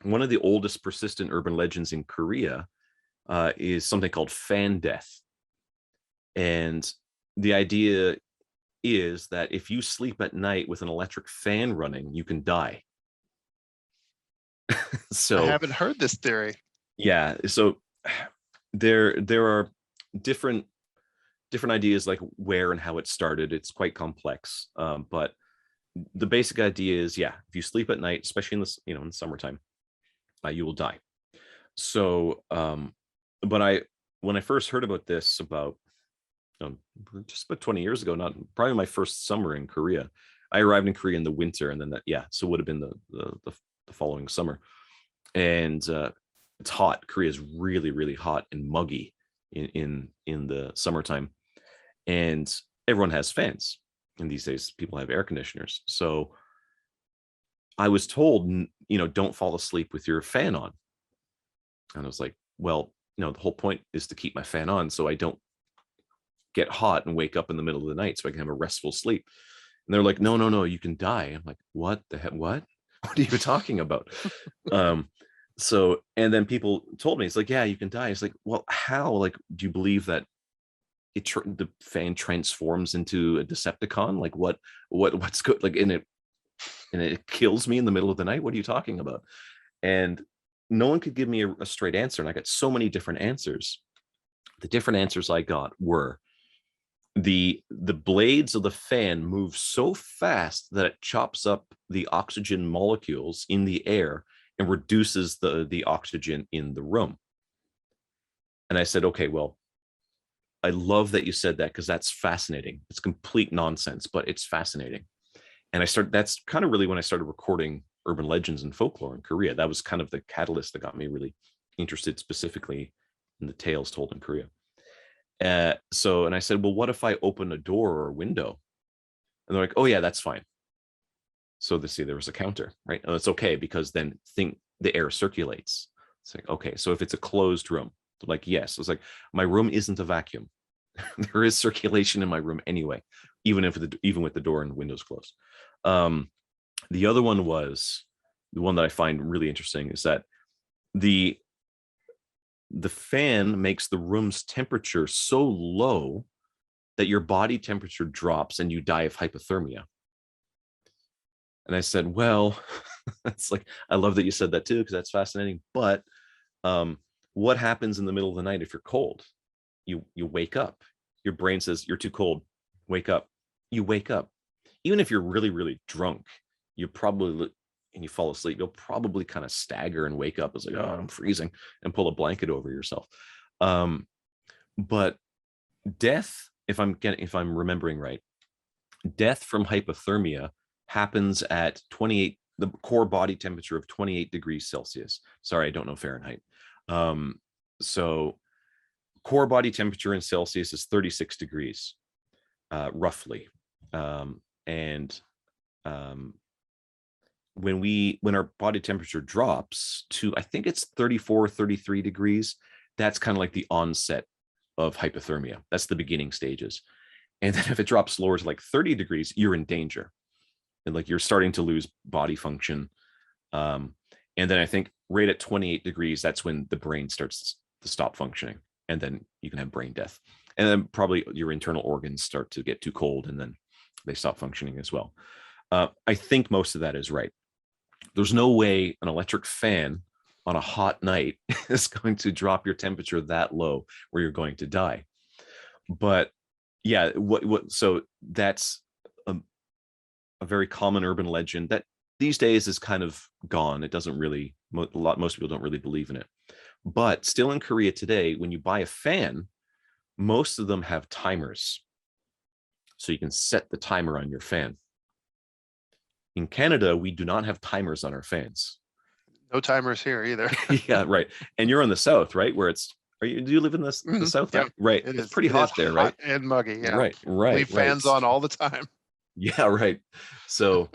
one of the oldest persistent urban legends in Korea is something called fan death. And the idea is that if you sleep at night with an electric fan running, you can die. I So haven't heard this theory. yeah, so there are different ideas like where and how it started. It's quite complex, but the basic idea is, yeah, if you sleep at night, especially in this, in the summertime, you will die. So, but when I first heard about this about um, just about 20 years ago, not probably my first summer in Korea. I arrived in Korea in the winter, and then that, yeah, so it would have been the following summer. And it's hot. Korea is really, really hot and muggy in the summertime, and everyone has fans. And these days, people have air conditioners. So I was told, don't fall asleep with your fan on. And I was like, well, the whole point is to keep my fan on so I don't get hot and wake up in the middle of the night so I can have a restful sleep. And they're like, no, no, no, you can die. I'm like, what the heck? What? What are you talking about? um, so, and then people told me, it's like, yeah, you can die. It's like, well, how? Like, do you believe that the fan transforms into a Decepticon? Like, what's good? Like, and it kills me in the middle of the night. What are you talking about? And no one could give me a straight answer. And I got so many different answers. The different answers I got were the blades of the fan move so fast that it chops up the oxygen molecules in the air and reduces the oxygen in the room. And I said, okay, well, I love that you said that, because that's fascinating. It's complete nonsense, but it's fascinating. And that's kind of really when I started recording urban legends and folklore in Korea. That was kind of the catalyst that got me really interested specifically in the tales told in Korea. And I said, well, what if I open a door or a window? And they're like, oh yeah, that's fine. So there was a counter, right? Oh, it's okay, because then the air circulates. It's like, okay, so if it's a closed room, like, yes. It's like, my room isn't a vacuum. There is circulation in my room anyway, even with the door and windows closed. The other one was the one that I find really interesting, is that the fan makes the room's temperature so low that your body temperature drops and you die of hypothermia. And I said, well, it's like, I love that you said that too, because that's fascinating. But what happens in the middle of the night if you're cold? You wake up. Your brain says, you're too cold. Wake up. You wake up. Even if you're really, really drunk, you probably, and you fall asleep, you'll probably kind of stagger and wake up. It's like, oh, I'm freezing, and pull a blanket over yourself. But death, if I'm remembering right, death from hypothermia happens at 28, the core body temperature of 28 degrees Celsius. Sorry, I don't know Fahrenheit. So core body temperature in Celsius is 36 degrees, roughly. And when our body temperature drops to, I think it's 34, 33 degrees, that's kind of like the onset of hypothermia. That's the beginning stages. And then if it drops lower to like 30 degrees, you're in danger. And like, you're starting to lose body function. And then I think right at 28 degrees, that's when the brain starts to stop functioning. And then you can have brain death. And then probably your internal organs start to get too cold, and then they stop functioning as well. I think most of that is right. There's no way an electric fan on a hot night is going to drop your temperature that low where you're going to die. But yeah, so that's a very common urban legend that these days is kind of gone. It doesn't really, most people don't really believe in it. But still in Korea today, when you buy a fan, most of them have timers. So you can set the timer on your fan. In Canada, we do not have timers on our fans. No timers here either. Yeah, right. And you're in the South, right? Where do you live in the South? Yep. Right. It's pretty hot there, right? Hot and muggy. Yeah. Right. Leave fans on all the time. Yeah, right. So